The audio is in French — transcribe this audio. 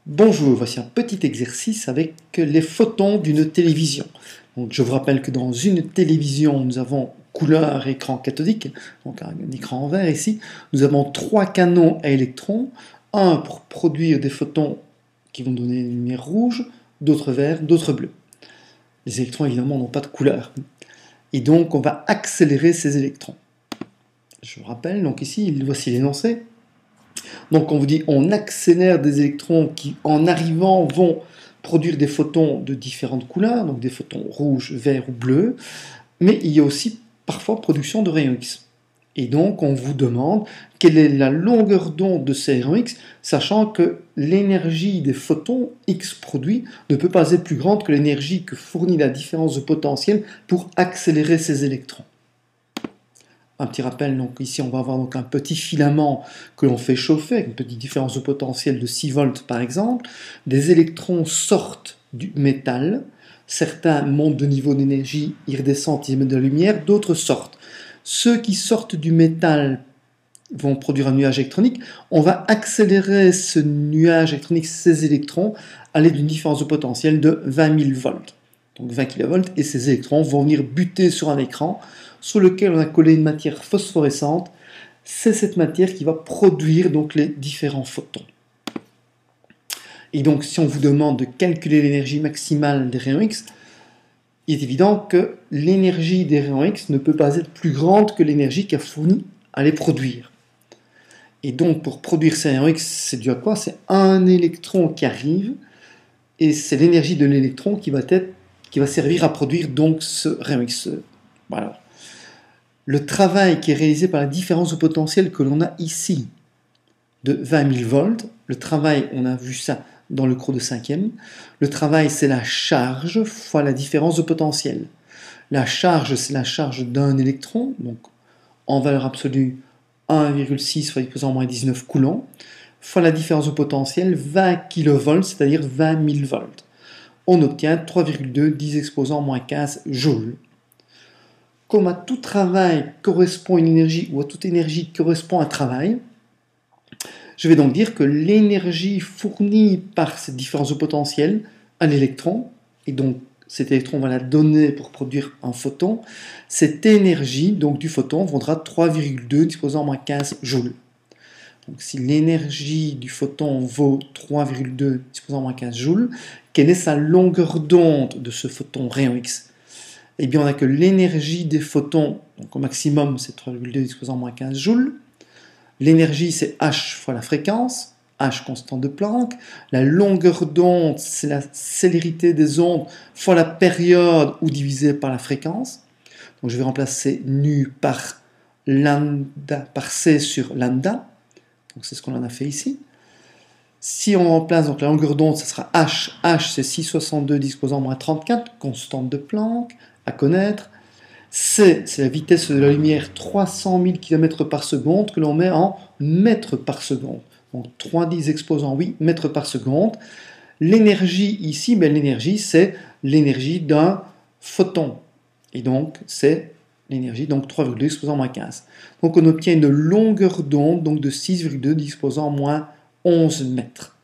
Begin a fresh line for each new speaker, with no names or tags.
Bonjour, voici un petit exercice avec les photons d'une télévision. Donc, je vous rappelle que dans une télévision, nous avons couleur écran cathodique, donc un écran en vert ici. Nous avons trois canons à électrons, un pour produire des photons qui vont donner une lumière rouge, d'autres verts, d'autres bleus. Les électrons évidemment n'ont pas de couleur. Et donc on va accélérer ces électrons. Je vous rappelle, donc ici, voici l'énoncé. Donc on vous dit, on accélère des électrons qui, en arrivant, vont produire des photons de différentes couleurs, donc des photons rouges, verts ou bleus, mais il y a aussi parfois production de rayons X. Et donc on vous demande quelle est la longueur d'onde de ces rayons X, sachant que l'énergie des photons X produits ne peut pas être plus grande que l'énergie que fournit la différence de potentiel pour accélérer ces électrons. Un petit rappel, donc ici on va avoir donc un petit filament que l'on fait chauffer avec une petite différence de potentiel de 6 volts par exemple. Des électrons sortent du métal, certains montent de niveau d'énergie, ils redescendent, ils émettent de la lumière, d'autres sortent. Ceux qui sortent du métal vont produire un nuage électronique. On va accélérer ce nuage électronique, ces électrons, aller d'une différence de potentiel de 20 000 volts. Donc 20 kV, et ces électrons vont venir buter sur un écran sur lequel on a collé une matière phosphorescente. C'est cette matière qui va produire donc les différents photons. Et donc si on vous demande de calculer l'énergie maximale des rayons X, il est évident que l'énergie des rayons X ne peut pas être plus grande que l'énergie qu'a fourni à les produire. Et donc pour produire ces rayons X, c'est dû à quoi? C'est un électron qui arrive, et c'est l'énergie de l'électron qui va servir à produire donc ce rayon X. Voilà. Le travail qui est réalisé par la différence de potentiel que l'on a ici de 20 000 volts, le travail, on a vu ça dans le cours de 5e, le travail c'est la charge fois la différence de potentiel. La charge c'est la charge d'un électron, donc en valeur absolue 1,6 fois 10 à moins 19 coulombs, fois la différence de potentiel 20 kV, c'est-à-dire 20 000 volts. On obtient 3,2 10 exposant moins 15 joules. Comme à tout travail correspond une énergie, ou à toute énergie correspond un travail, je vais donc dire que l'énergie fournie par cette différence de potentiel à l'électron, et donc cet électron va la donner pour produire un photon, cette énergie donc du photon vaudra 3,2 disposant moins 15 joules. Donc si l'énergie du photon vaut 3,2 disposant moins 15 joules, quelle est sa longueur d'onde de ce photon rayon X? Eh bien, on a que l'énergie des photons, donc au maximum, c'est 3,2 disposant moins 15 joules. L'énergie, c'est H fois la fréquence, H constante de Planck. La longueur d'onde, c'est la célérité des ondes fois la période ou divisé par la fréquence. Donc, je vais remplacer nu par lambda, par C sur lambda. Donc, c'est ce qu'on en a fait ici. Si on remplace donc la longueur d'onde, ce sera H. H, c'est 6,62 disposant moins 34, constante de Planck, à connaître. C, c'est la vitesse de la lumière, 300 000 km par seconde, que l'on met en mètres par seconde. Donc 3,10 exposant 8 mètres par seconde. L'énergie ici, l'énergie, c'est l'énergie d'un photon. Et donc, c'est l'énergie, donc 3,2 exposant moins 15. Donc on obtient une longueur d'onde donc de 6,2 disposant moins 11 mètres.